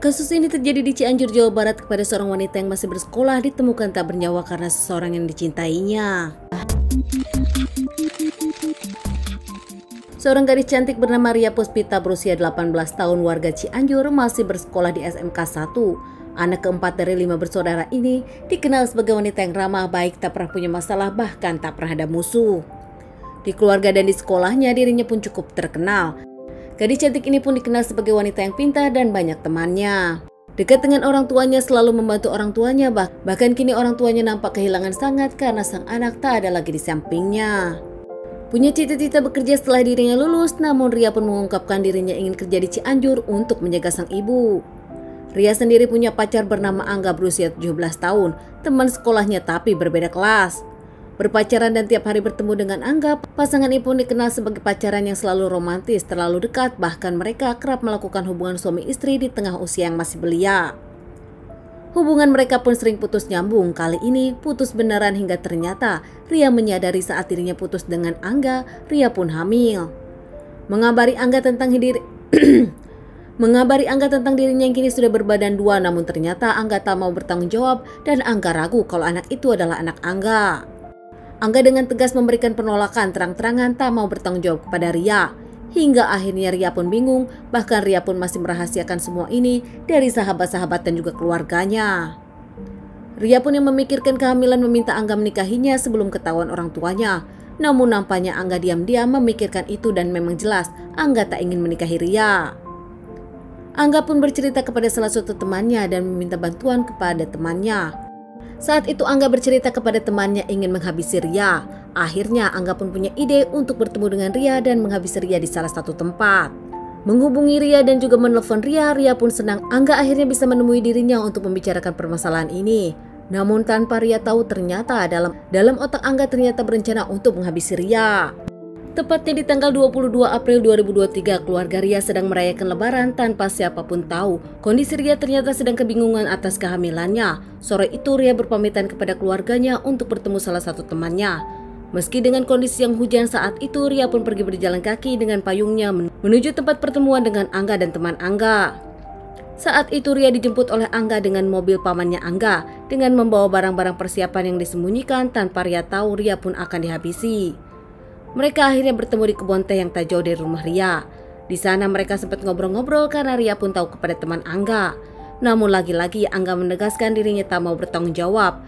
Kasus ini terjadi di Cianjur, Jawa Barat kepada seorang wanita yang masih bersekolah ditemukan tak bernyawa karena seseorang yang dicintainya. Seorang gadis cantik bernama Ria Puspita berusia 18 tahun warga Cianjur masih bersekolah di SMK 1. Anak keempat dari 5 bersaudara ini dikenal sebagai wanita yang ramah, baik, tak pernah punya masalah, bahkan tak pernah ada musuh. Di keluarga dan di sekolahnya dirinya pun cukup terkenal. Gadis cantik ini pun dikenal sebagai wanita yang pintar dan banyak temannya. Dekat dengan orang tuanya, selalu membantu orang tuanya, bahkan kini orang tuanya nampak kehilangan sangat karena sang anak tak ada lagi di sampingnya. Punya cita-cita bekerja setelah dirinya lulus, namun Ria pun mengungkapkan dirinya ingin kerja di Cianjur untuk menjaga sang ibu. Ria sendiri punya pacar bernama Angga berusia 17 tahun, teman sekolahnya tapi berbeda kelas. Berpacaran dan tiap hari bertemu dengan Angga, pasangan ini pun dikenal sebagai pacaran yang selalu romantis, terlalu dekat, bahkan mereka kerap melakukan hubungan suami istri di tengah usia yang masih belia. Hubungan mereka pun sering putus nyambung, kali ini putus beneran hingga ternyata Ria menyadari saat dirinya putus dengan Angga, Ria pun hamil. Mengabari Angga tentang dirinya yang kini sudah berbadan 2, namun ternyata Angga tak mau bertanggung jawab dan Angga ragu kalau anak itu adalah anak Angga. Angga dengan tegas memberikan penolakan, terang-terangan tak mau bertanggung jawab kepada Ria. Hingga akhirnya Ria pun bingung, bahkan Ria pun masih merahasiakan semua ini dari sahabat-sahabat dan juga keluarganya. Ria pun yang memikirkan kehamilan meminta Angga menikahinya sebelum ketahuan orang tuanya. Namun nampaknya Angga diam-diam memikirkan itu dan memang jelas Angga tak ingin menikahi Ria. Angga pun bercerita kepada salah satu temannya dan meminta bantuan kepada temannya. Saat itu Angga bercerita kepada temannya ingin menghabisi Ria. Akhirnya Angga pun punya ide untuk bertemu dengan Ria dan menghabisi Ria di salah satu tempat. Menghubungi Ria dan juga menelpon Ria, Ria pun senang Angga akhirnya bisa menemui dirinya untuk membicarakan permasalahan ini. Namun tanpa Ria tahu ternyata dalam otak Angga ternyata berencana untuk menghabisi Ria. Tepatnya di tanggal 22 April 2023, keluarga Ria sedang merayakan Lebaran tanpa siapapun tahu. Kondisi Ria ternyata sedang kebingungan atas kehamilannya. Sore itu Ria berpamitan kepada keluarganya untuk bertemu salah satu temannya. Meski dengan kondisi yang hujan saat itu, Ria pun pergi berjalan kaki dengan payungnya menuju tempat pertemuan dengan Angga dan teman Angga. Saat itu Ria dijemput oleh Angga dengan mobil pamannya Angga dengan membawa barang-barang persiapan yang disembunyikan. Tanpa Ria tahu, Ria pun akan dihabisi. Mereka akhirnya bertemu di kebun teh yang tak jauh dari rumah Ria. Di sana mereka sempat ngobrol-ngobrol karena Ria pun tahu kepada teman Angga. Namun lagi-lagi Angga menegaskan dirinya tak mau bertanggung jawab.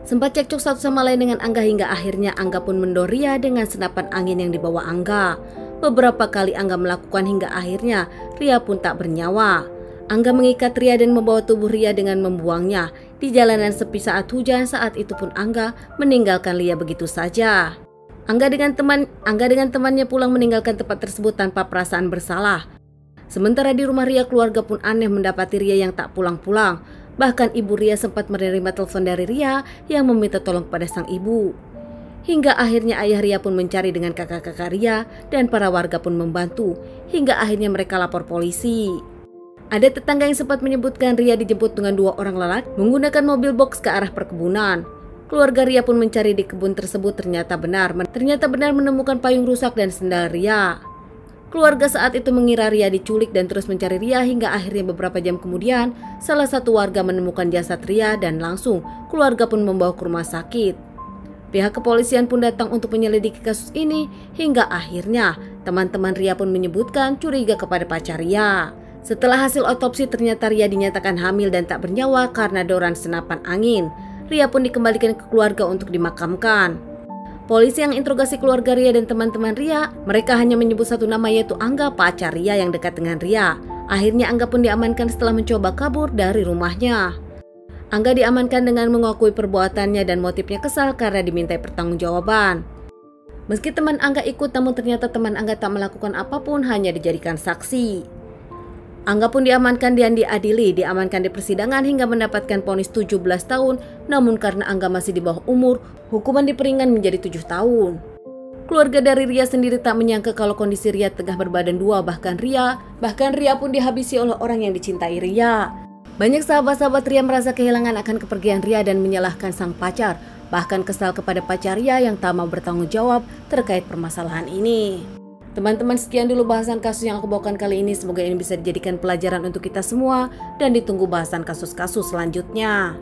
Sempat cekcok satu sama lain dengan Angga hingga akhirnya Angga pun mendorong Ria dengan senapan angin yang dibawa Angga. Beberapa kali Angga melakukan hingga akhirnya Ria pun tak bernyawa. Angga mengikat Ria dan membawa tubuh Ria dengan membuangnya di jalanan sepi saat hujan. Saat itu pun Angga meninggalkan Ria begitu saja. Angga dengan temannya pulang meninggalkan tempat tersebut tanpa perasaan bersalah. Sementara di rumah Ria, keluarga pun aneh mendapati Ria yang tak pulang-pulang. Bahkan ibu Ria sempat menerima telepon dari Ria yang meminta tolong kepada sang ibu. Hingga akhirnya ayah Ria pun mencari dengan kakak-kakak Ria dan para warga pun membantu. Hingga akhirnya mereka lapor polisi. Ada tetangga yang sempat menyebutkan Ria dijemput dengan 2 orang lelaki menggunakan mobil box ke arah perkebunan. Keluarga Ria pun mencari di kebun tersebut, ternyata benar menemukan payung rusak dan sendal Ria. Keluarga saat itu mengira Ria diculik dan terus mencari Ria hingga akhirnya beberapa jam kemudian salah satu warga menemukan jasad Ria dan langsung keluarga pun membawa ke rumah sakit. Pihak kepolisian pun datang untuk menyelidiki kasus ini hingga akhirnya teman-teman Ria pun menyebutkan curiga kepada pacar Ria. Setelah hasil otopsi ternyata Ria dinyatakan hamil dan tak bernyawa karena doran senapan angin. Ria pun dikembalikan ke keluarga untuk dimakamkan. Polisi yang interogasi keluarga Ria dan teman-teman Ria, mereka hanya menyebut satu nama yaitu Angga, pacar Ria yang dekat dengan Ria. Akhirnya Angga pun diamankan setelah mencoba kabur dari rumahnya. Angga diamankan dengan mengakui perbuatannya dan motifnya kesal karena dimintai pertanggungjawaban. Meski teman Angga ikut, namun ternyata teman Angga tak melakukan apapun, hanya dijadikan saksi. Angga pun diamankan dan diamankan di persidangan hingga mendapatkan vonis 17 tahun, namun karena Angga masih di bawah umur, hukuman diperingan menjadi 7 tahun. Keluarga dari Ria sendiri tak menyangka kalau kondisi Ria tengah berbadan 2, bahkan Ria pun dihabisi oleh orang yang dicintai Ria. Banyak sahabat-sahabat Ria merasa kehilangan akan kepergian Ria dan menyalahkan sang pacar, bahkan kesal kepada pacar Ria yang tak mau bertanggung jawab terkait permasalahan ini. Teman-teman, sekian dulu bahasan kasus yang aku bawakan kali ini. Semoga ini bisa dijadikan pelajaran untuk kita semua dan ditunggu bahasan kasus-kasus selanjutnya.